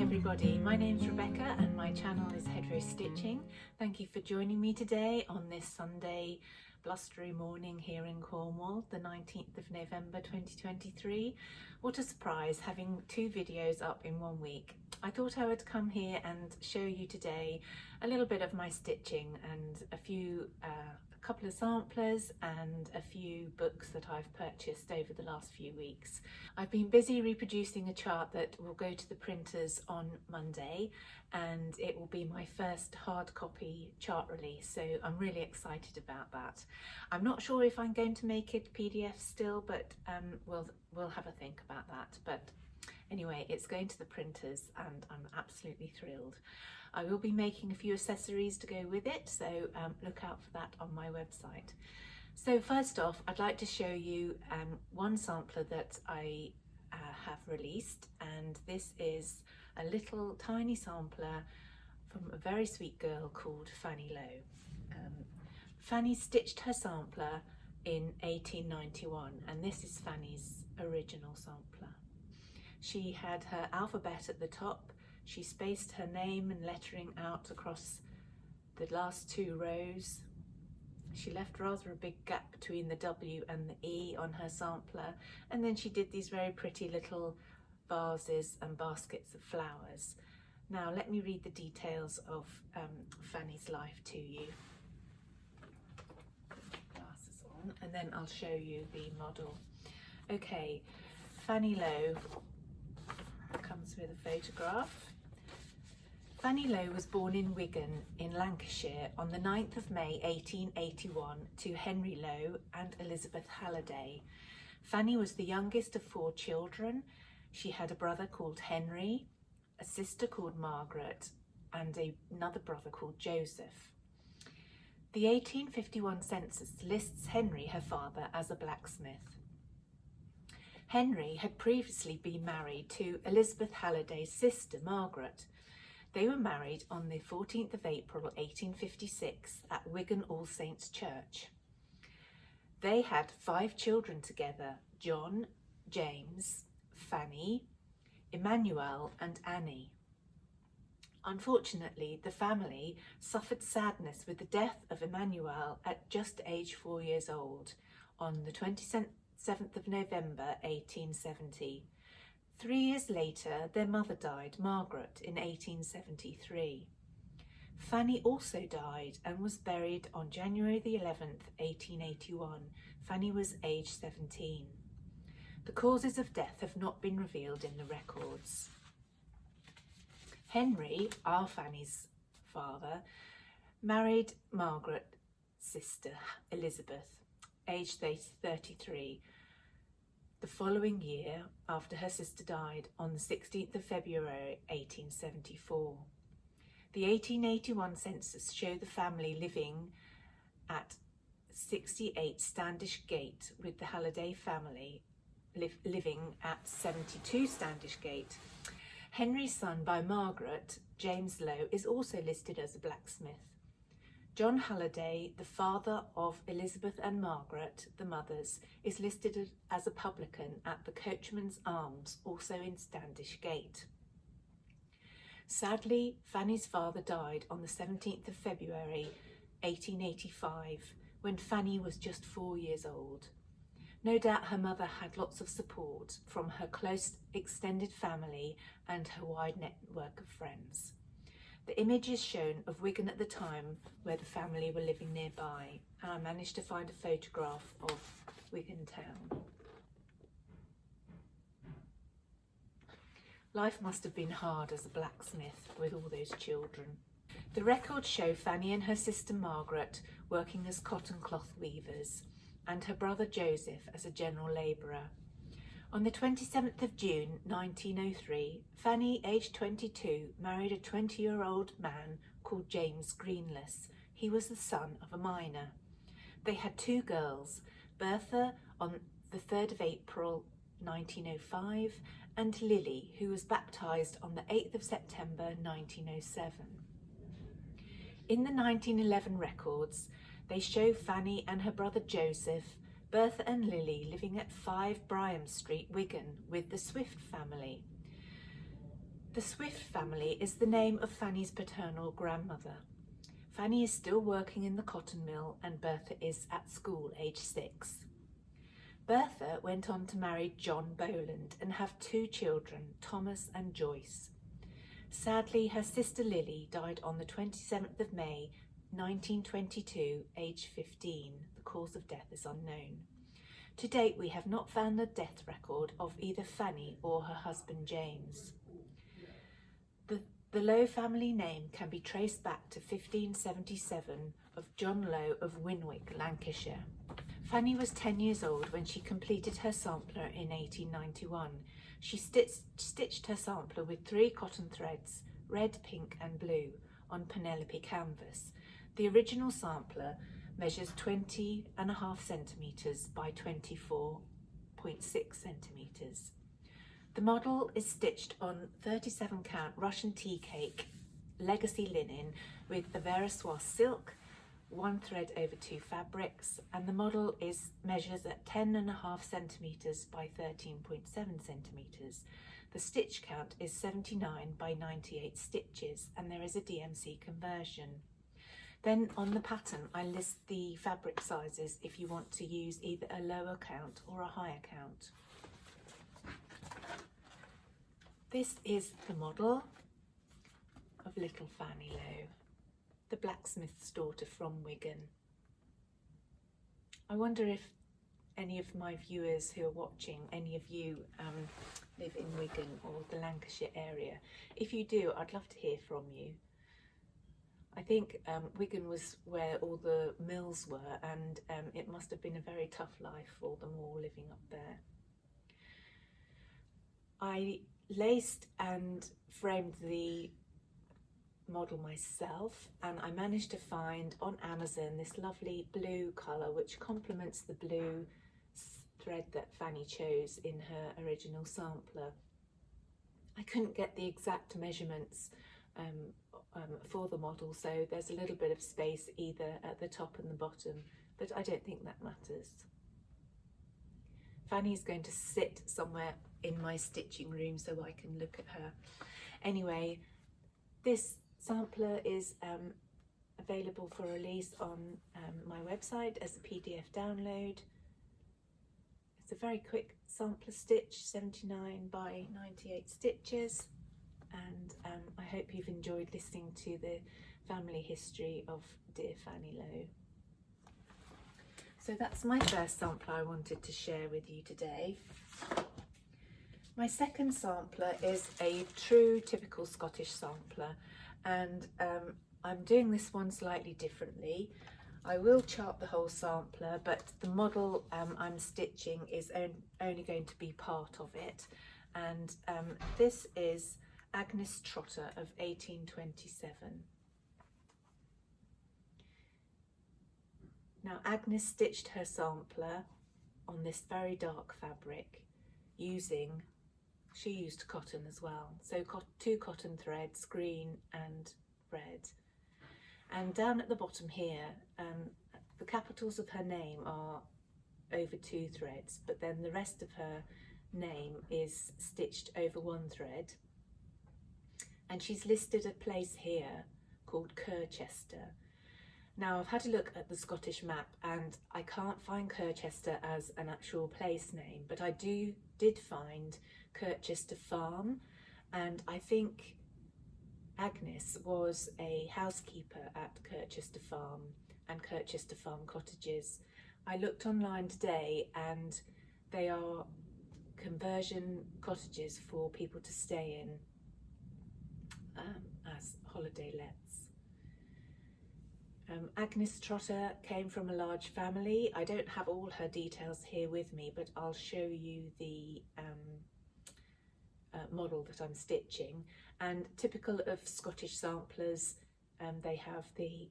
everybody, my name's Rebecca and my channel is Hedgerow Stitching. Thank you for joining me today on this Sunday blustery morning here in Cornwall, the 19th of November 2023. What a surprise, having two videos up in 1 week. I thought I would come here and show you today a little bit of my stitching and a couple of samplers and a few books that I've purchased over the last few weeks. I've been busy reproducing a chart that will go to the printers on Monday, and it will be my first hard copy chart release, so I'm really excited about that. I'm not sure if I'm going to make it PDF still, but we'll have a think about that. But anyway, it's going to the printers and I'm absolutely thrilled. I will be making a few accessories to go with it, so look out for that on my website. So first off, I'd like to show you one sampler that I have released, and this is a little tiny sampler from a very sweet girl called Fanny Low. Fanny stitched her sampler in 1891, and this is Fanny's original sampler. She had her alphabet at the top. She spaced her name and lettering out across the last two rows. She left rather a big gap between the W and the E on her sampler, and then she did these very pretty little vases and baskets of flowers. Now let me read the details of Fanny's life to you. Glasses on, and then I'll show you the model. Okay, Fanny Low comes with a photograph. Fanny Low was born in Wigan in Lancashire on the 9th of May 1881 to Henry Low and Elizabeth Halliday. Fanny was the youngest of 4 children. She had a brother called Henry, a sister called Margaret, and another brother called Joseph. The 1851 census lists Henry, her father, as a blacksmith. Henry had previously been married to Elizabeth Halliday's sister, Margaret. They were married on the 14th of April 1856 at Wigan All Saints Church. They had 5 children together: John, James, Fanny, Emmanuel and Annie. Unfortunately, the family suffered sadness with the death of Emmanuel at just age 4 years old on the 27th of November 1870. 3 years later, their mother died, Margaret, in 1873. Fanny also died and was buried on January the 11th, 1881. Fanny was aged 17. The causes of death have not been revealed in the records. Henry, our Fanny's father, married Margaret's sister, Elizabeth, aged 33, the following year after her sister died on the 16th of February 1874. The 1881 census showed the family living at 68 Standish Gate, with the Halliday family living at 72 Standish Gate. Henry's son by Margaret, James Low, is also listed as a blacksmith. John Halliday, the father of Elizabeth and Margaret, the mothers, is listed as a publican at the Coachman's Arms, also in Standish Gate. Sadly, Fanny's father died on the 17th of February 1885, when Fanny was just 4 years old. No doubt her mother had lots of support from her close extended family and her wide network of friends. The image is shown of Wigan at the time, where the family were living nearby, and I managed to find a photograph of Wigan town. Life must have been hard as a blacksmith with all those children. The records show Fanny and her sister Margaret working as cotton cloth weavers, and her brother Joseph as a general labourer. On the 27th of June 1903, Fanny, aged 22, married a 20-year-old man called James Greenless. He was the son of a miner. They had 2 girls, Bertha on the 3rd of April 1905 and Lily, who was baptised on the 8th of September 1907. In the 1911 records, they show Fanny and her brother Joseph, Bertha and Lily living at 5 Bryham Street, Wigan, with the Swift family. The Swift family is the name of Fanny's paternal grandmother. Fanny is still working in the cotton mill and Bertha is at school, age 6. Bertha went on to marry John Boland and have 2 children, Thomas and Joyce. Sadly, her sister Lily died on the 27th of May 1922, aged 15. The cause of death is unknown. To date, we have not found the death record of either Fanny or her husband James. The Low family name can be traced back to 1577 of John Low of Winwick, Lancashire. Fanny was 10 years old when she completed her sampler in 1891. She stitched her sampler with 3 cotton threads, red, pink and blue, on Penelope canvas. The original sampler measures 20.5 centimetres by 24.6 centimetres. The model is stitched on 37 count Russian tea cake legacy linen with Aversois silk, 1 thread over 2 fabrics, and the model measures at 10.5 centimetres by 13.7 centimetres. The stitch count is 79 by 98 stitches, and there is a DMC conversion. Then on the pattern I list the fabric sizes if you want to use either a lower count or a higher count. This is the model of little Fanny Low, the blacksmith's daughter from Wigan. I wonder if any of my viewers who are watching, any of you live in Wigan or the Lancashire area. If you do, I'd love to hear from you. I think Wigan was where all the mills were, and it must have been a very tough life for them all living up there. I laced and framed the model myself, and I managed to find on Amazon this lovely blue colour which complements the blue thread that Fanny chose in her original sampler. I couldn't get the exact measurements for the model, so there's a little bit of space either at the top and the bottom, but I don't think that matters. Fanny's going to sit somewhere in my stitching room so I can look at her. Anyway, this sampler is available for release on my website as a PDF download. It's a very quick sampler stitch, 79 by 98 stitches, and I hope you've enjoyed listening to the family history of dear Fanny Low. So that's my first sampler I wanted to share with you today. My second sampler is a true typical Scottish sampler, and I'm doing this one slightly differently. I will chart the whole sampler, but the model I'm stitching is only going to be part of it. And this is Agnes Trotter of 1827. Now Agnes stitched her sampler on this very dark fabric she used cotton as well, so 2 cotton threads, green and red. And down at the bottom here, the capitals of her name are over 2 threads, but then the rest of her name is stitched over 1 thread. And she's listed a place here called Kirchester. Now I've had a look at the Scottish map and I can't find Kirchester as an actual place name, but I did find Kirchester Farm, and I think Agnes was a housekeeper at Kirchester Farm and Kirchester Farm cottages. I looked online today and they are conversion cottages for people to stay in as holiday lets. Agnes Trotter came from a large family. I don't have all her details here with me, but I'll show you the model that I'm stitching. And typical of Scottish samplers, they have the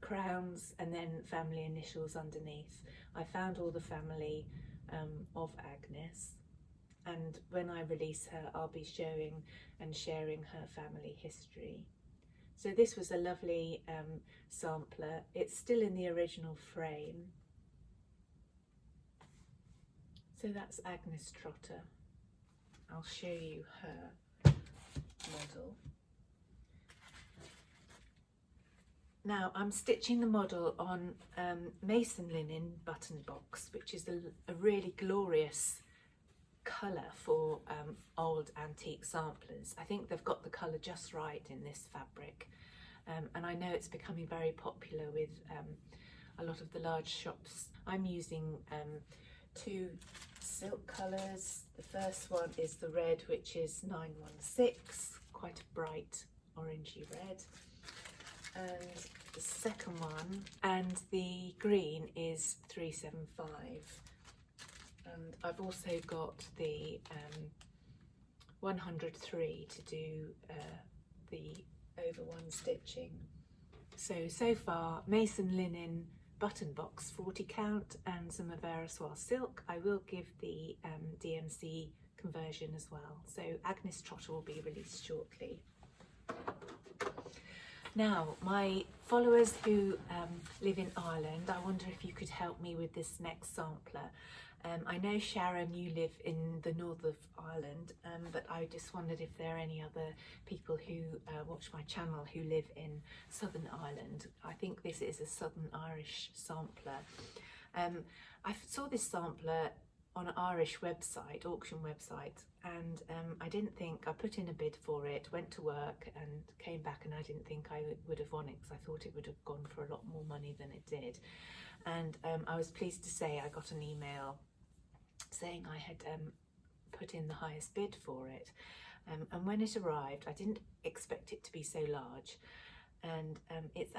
crowns and then family initials underneath. I found all the family of Agnes, and when I release her I'll be showing and sharing her family history. So this was a lovely sampler. It's still in the original frame. So that's Agnes Trotter. I'll show you her. model. Now I'm stitching the model on mason linen button box, which is a really glorious colour for old antique samplers. I think they've got the colour just right in this fabric, and I know it's becoming very popular with a lot of the large shops. I'm using two silk colours. The first one is the red, which is 916, quite a bright orangey red, and the second one, and the green, is 375. And I've also got the 103 to do the over one stitching. So far, mason linen button box 40 count and some Avera Soie silk. I will give the DMC conversion as well. So Agnes Trotter will be released shortly. Now, my followers who live in Ireland, I wonder if you could help me with this next sampler. I know, Sharon, you live in the north of Ireland, but I just wondered if there are any other people who watch my channel who live in Southern Ireland. I think this is a Southern Irish sampler. I saw this sampler on an Irish website, auction website, and I didn't think, I put in a bid for it, went to work and came back, and I didn't think I would have won it because I thought it would have gone for a lot more money than it did. And I was pleased to say I got an email saying I had put in the highest bid for it, and when it arrived, I didn't expect it to be so large, and it's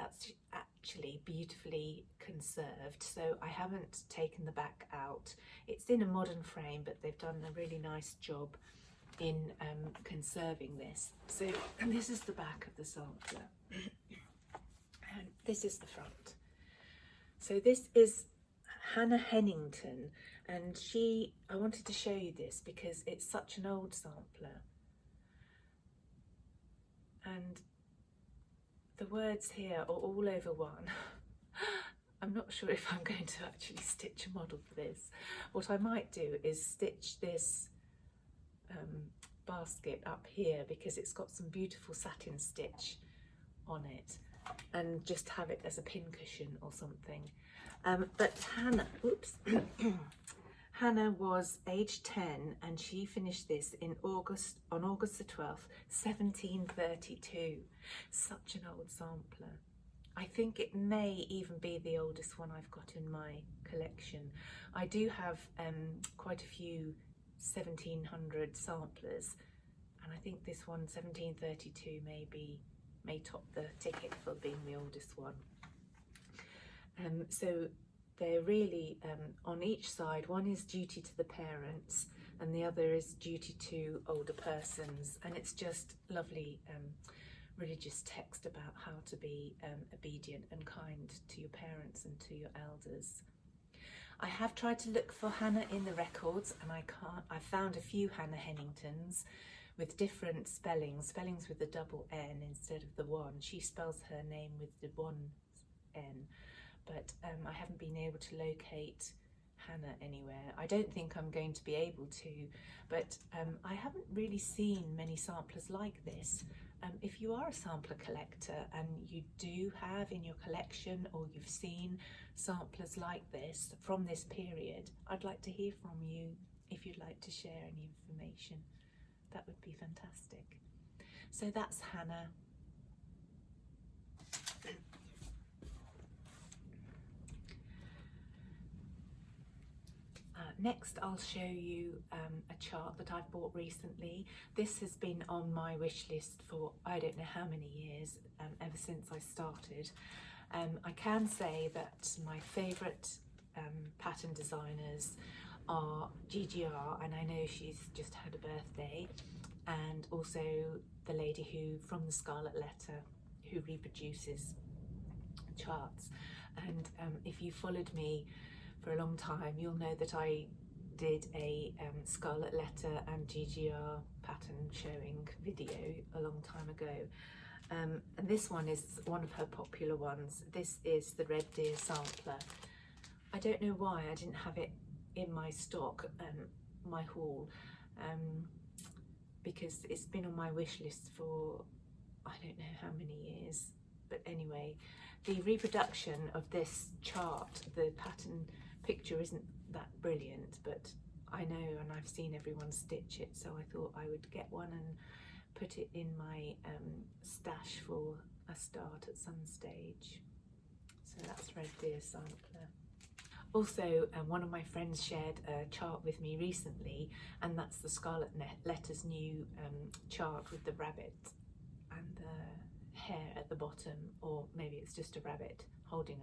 actually beautifully conserved, so I haven't taken the back out. It's in a modern frame, but they've done a really nice job in conserving this. So, and this is the back of the sampler, and this is the front. So this is Hannah Hennington, and I wanted to show you this because it's such an old sampler, and the words here are all over one. I'm not sure if I'm going to actually stitch a model for this. What I might do is stitch this basket up here because it's got some beautiful satin stitch on it, and just have it as a pincushion or something. But Hannah, Hannah was age 10, and she finished this on August the 12th, 1732. Such an old sampler. I think it may even be the oldest one I've got in my collection. I do have quite a few 1700 samplers, and I think this one, 1732, may top the ticket for being the oldest one. So they're really on each side. One is duty to the parents and the other is duty to older persons, and it's just lovely religious text about how to be obedient and kind to your parents and to your elders. I have tried to look for Hannah in the records, and I can't. I found a few Hannah Henningtons with different spellings with the double N instead of the one. She spells her name with the one N, but I haven't been able to locate Hannah anywhere. I don't think I'm going to be able to, but I haven't really seen many samplers like this. If you are a sampler collector and you do have in your collection, or you've seen samplers like this from this period, I'd like to hear from you. If you'd like to share any information, that would be fantastic. So that's Hannah. Next, I'll show you a chart that I've bought recently. This has been on my wish list for I don't know how many years, ever since I started. I can say that my favourite pattern designers are GGR, and I know she's just had a birthday, and also the lady who from the Scarlet Letter, who reproduces charts. And if you followed me for a long time, you'll know that I did a Scarlet Letter and GGR pattern showing video a long time ago, and this one is one of her popular ones. This is the Red Deer sampler. I don't know why I didn't have it in my stock, my haul. because it's been on my wish list for I don't know how many years. But anyway, the reproduction of this chart, the pattern picture isn't that brilliant, but I know and I've seen everyone stitch it, so I thought I would get one and put it in my stash for a start at some stage. So that's Red Deer Sampler. Also, one of my friends shared a chart with me recently, and that's the Scarlet Letter's new chart with the rabbit and the hare at the bottom, or maybe it's just a rabbit holding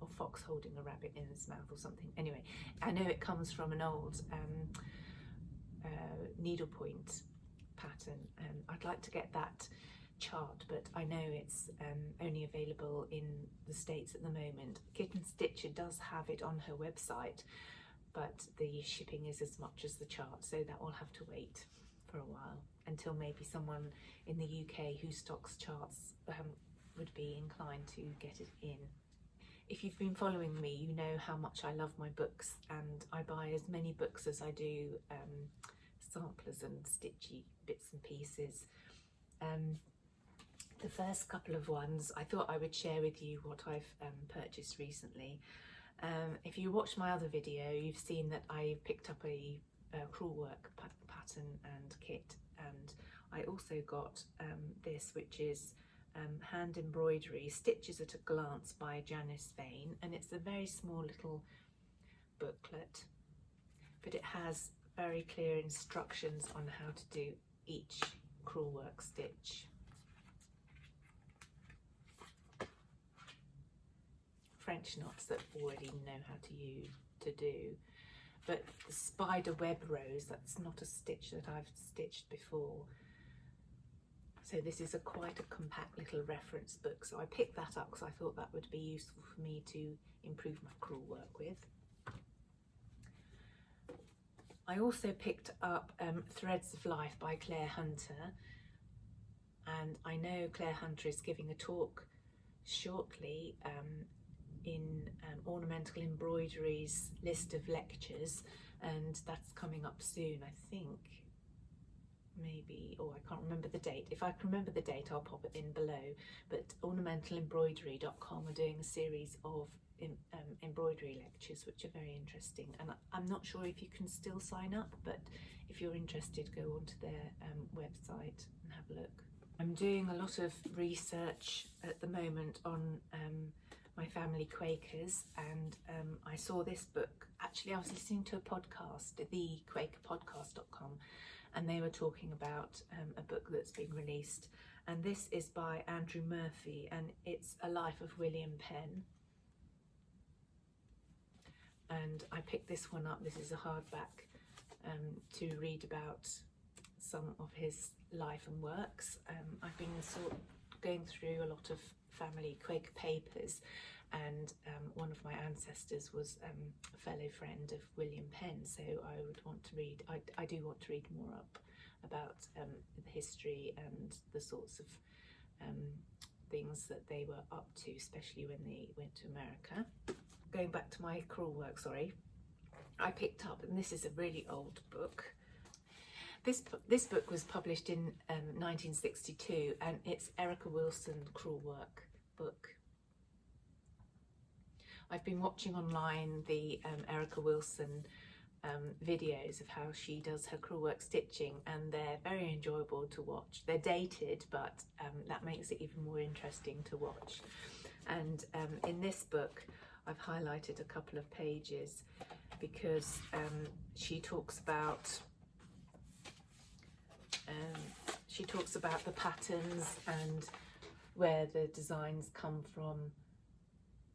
or fox holding a rabbit in its mouth or something. Anyway, I know it comes from an old needlepoint pattern, and I'd like to get that chart, but I know it's only available in the States at the moment. Kitten Stitcher does have it on her website, but the shipping is as much as the chart, so that will have to wait for a while until maybe someone in the UK who stocks charts would be inclined to get it in. If you've been following me, you know how much I love my books, and I buy as many books as I do samplers and stitchy bits and pieces. The first couple of ones I thought I would share with you what I've purchased recently. If you watched my other video, you've seen that I picked up a crewel work pattern and kit, and I also got this, which is hand embroidery, Stitches at a Glance by Agnes Trotter, and it's a very small little booklet, but it has very clear instructions on how to do each crewel work stitch. French knots that already know how to do, but the spider web rows, that's not a stitch that I've stitched before. So this is quite a compact little reference book, so I picked that up because I thought that would be useful for me to improve my crewel work with. I also picked up Threads of Life by Claire Hunter, and I know Claire Hunter is giving a talk shortly in Ornamental Embroidery's list of lectures, and that's coming up soon, I think. Maybe, or I can't remember the date. If I can remember the date, I'll pop it in below. But ornamentalembroidery.com are doing a series of embroidery lectures, which are very interesting, and I'm not sure if you can still sign up, but if you're interested, go onto their website and have a look. I'm doing a lot of research at the moment on my Family Quakers, and I saw this book. Actually, I was listening to a podcast, thequakerpodcast.com, and they were talking about a book that's been released, and this is by Andrew Murphy, and it's A Life of William Penn. And I picked this one up. This is a hardback to read about some of his life and works. I've been going through a lot of family Quaker papers, and one of my ancestors was a fellow friend of William Penn, so I would want to read, I do want to read more up about the history and the sorts of things that they were up to, especially when they went to America. Going back to my crewel work, I picked up, and this is a really old book. This book was published in 1962, and it's Erica Wilson crewel work book. I've been watching online the Erica Wilson videos of how she does her crewel work stitching, and they're very enjoyable to watch. They're dated, but that makes it even more interesting to watch. And in this book, I've highlighted a couple of pages because she talks about the patterns and where the designs come from,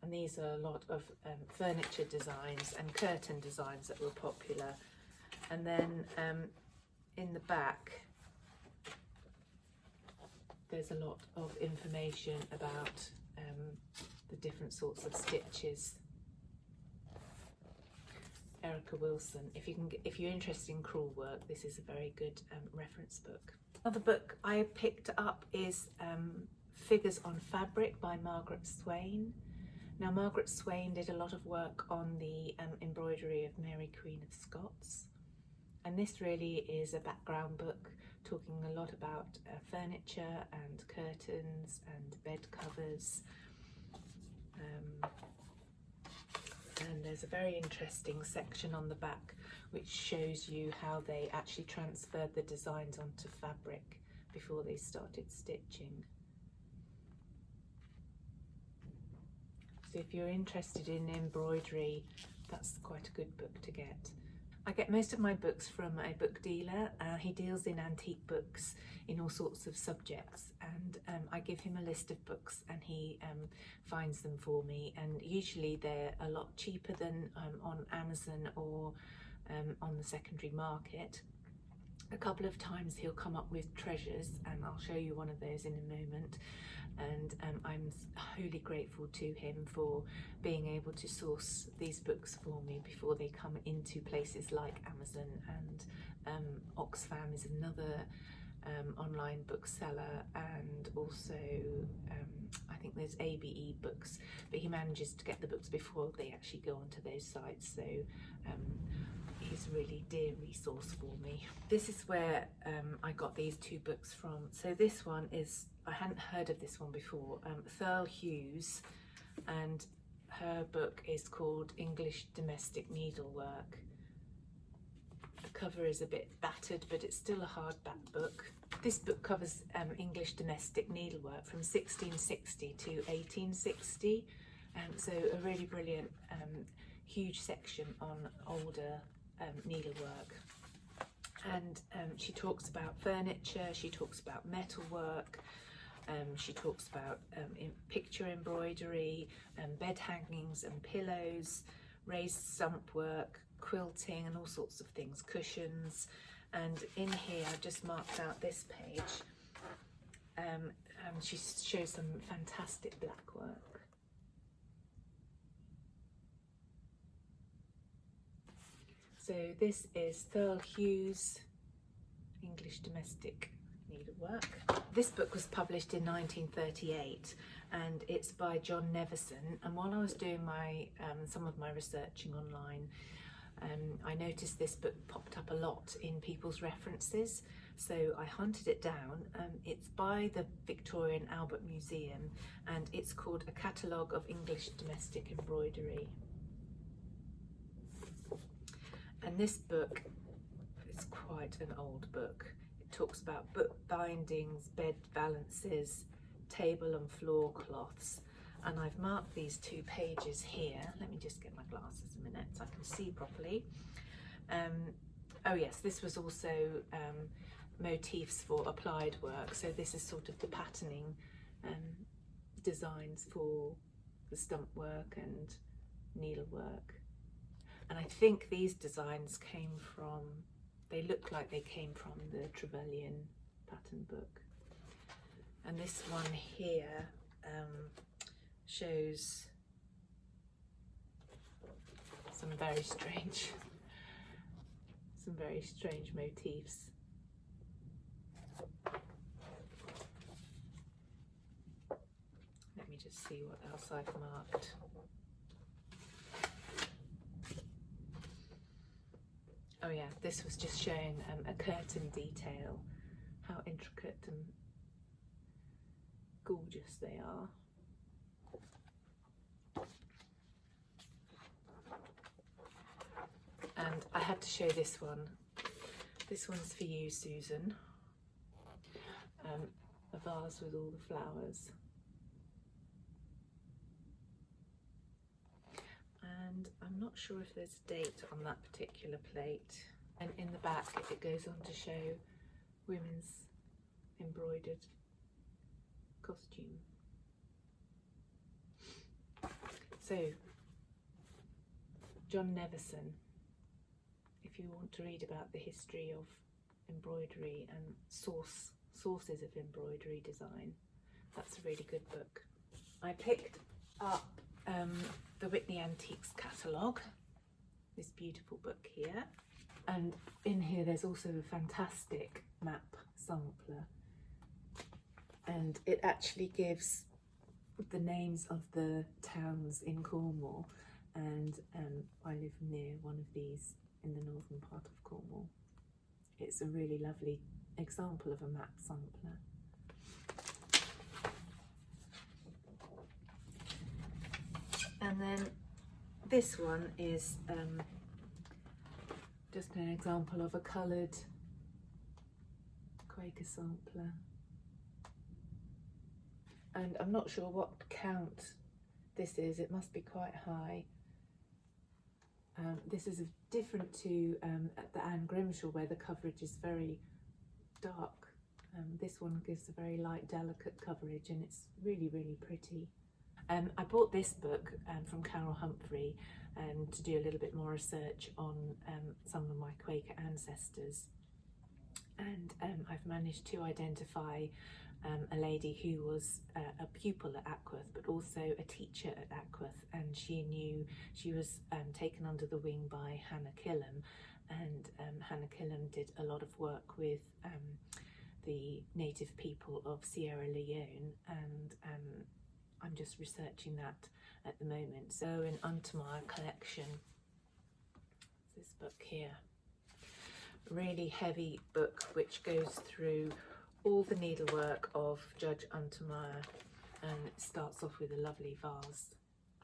and these are a lot of furniture designs and curtain designs that were popular. And then in the back there's a lot of information about the different sorts of stitches. Erica Wilson, if you're interested in crewel work, this is a very good reference book. Another book I picked up is Figures on Fabric by Margaret Swain. Now, Margaret Swain did a lot of work on the embroidery of Mary Queen of Scots, And this really is a background book talking a lot about furniture and curtains and bed covers. And there's a very interesting section on the back which shows you how they actually transferred the designs onto fabric before they started stitching. So if you're interested in embroidery, that's quite a good book to get. I get most of my books from a book dealer. He deals in antique books in all sorts of subjects, and I give him a list of books and he finds them for me, and usually they're a lot cheaper than on Amazon or on the secondary market. A couple of times he'll come up with treasures, and I'll show you one of those in a moment. And I'm wholly grateful to him for being able to source these books for me before they come into places like Amazon, and Oxfam is another online bookseller, and also I think there's ABE books, but he manages to get the books before they actually go onto those sites, so he's a really dear resource for me. This is where I got these two books from. So this one is, I hadn't heard of this one before, THL Hughes, and her book is called English Domestic Needlework. The cover is a bit battered, but it's still a hardback book. This book covers English domestic needlework from 1660 to 1860, so a really brilliant huge section on older needlework. And she talks about furniture, she talks about metalwork, she talks about picture embroidery, bed hangings and pillows, raised stump work, quilting and all sorts of things, cushions. And in here I've just marked out this page. She shows some fantastic black work. So this is THL Hughes, English Domestic Needlework. This book was published in 1938 and it's by John Nevison. And while I was doing my some of my researching online, I noticed this book popped up a lot in people's references, so I hunted it down. It's by the Victorian Albert Museum and it's called A Catalogue of English Domestic Embroidery. And this book is quite an old book. It talks about book bindings, bed valances, table and floor cloths. And I've marked these two pages here. Let me just get my glasses a minute so I can see properly. Oh yes, this was also motifs for applied work. So this is sort of the patterning designs for the stump work and needlework. And I think these designs came from, they look like they came from the Trevelyan pattern book. And this one here shows some very strange motifs. Let me just see what else I've marked. Oh yeah, this was just showing a curtain detail, how intricate and gorgeous they are. And I had to show this one. This one's for you, Susan. A vase with all the flowers. And I'm not sure if there's a date on that particular plate. And in the back it goes on to show women's embroidered costume. So, John Nevison, if you want to read about the history of embroidery and sources of embroidery design, that's a really good book. I picked up the Whitney Antiques catalogue, this beautiful book here, and in here there's also a fantastic map sampler, and it actually gives the names of the towns in Cornwall, and I live near one of these in the northern part of Cornwall. it's a really lovely example of a map sampler. And then this one is just an example of a coloured Quaker sampler. And I'm not sure what count this is, it must be quite high. This is different to the Anne Grimshaw, where the coverage is very dark. This one gives a very light, delicate coverage, and it's really, really pretty. I bought this book from Carol Humphrey to do a little bit more research on some of my Quaker ancestors, and I've managed to identify a lady who was a pupil at Ackworth, but also a teacher at Ackworth, and she was taken under the wing by Hannah Killam, and Hannah Killam did a lot of work with the native people of Sierra Leone, and I'm just researching that at the moment. So in Anar Collection, this book here, really heavy book which goes through all the needlework of Judge Untermeyer, and it starts off with a lovely vase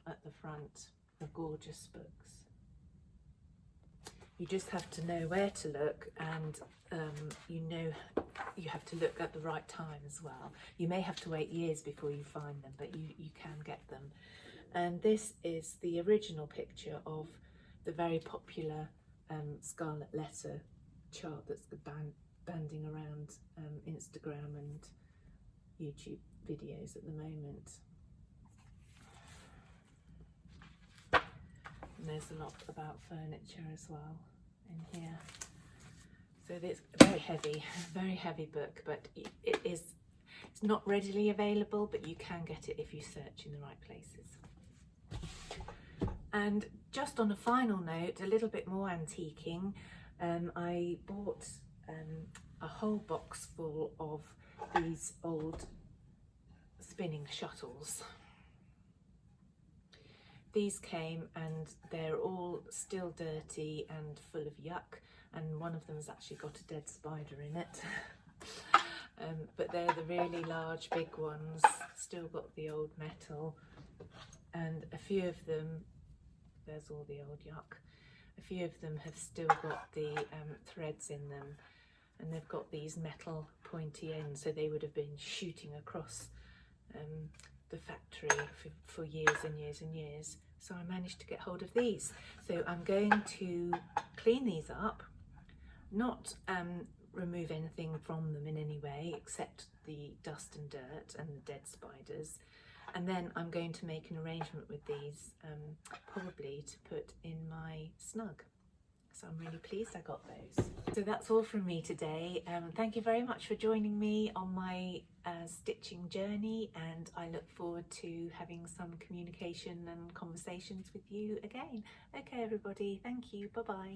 at the front, the gorgeous books. You just have to know where to look, and you have to look at the right time as well. You may have to wait years before you find them, but you can get them. And this is the original picture of the very popular Scarlet Letter chart that's banding around Instagram and YouTube videos at the moment. And there's a lot about furniture as well in here. So it's a very heavy book, but it's not readily available, but you can get it if you search in the right places. And just on a final note, a little bit more antiquing, I bought a whole box full of these old spinning shuttles. These came and they're all still dirty and full of yuck, and one of them has actually got a dead spider in it. But they're the really large big ones, still got the old metal, and a few of them, there's all the old yuck, a few of them have still got the threads in them, and they've got these metal pointy ends, so they would have been shooting across the factory for years and years and years. So I managed to get hold of these. So I'm going to clean these up, not remove anything from them in any way except the dust and dirt and the dead spiders, and then I'm going to make an arrangement with these, probably to put in my snug. So I'm really pleased I got those. So that's all from me today. Thank you very much for joining me on my stitching journey, and I look forward to having some communication and conversations with you again. Okay everybody, thank you, bye bye.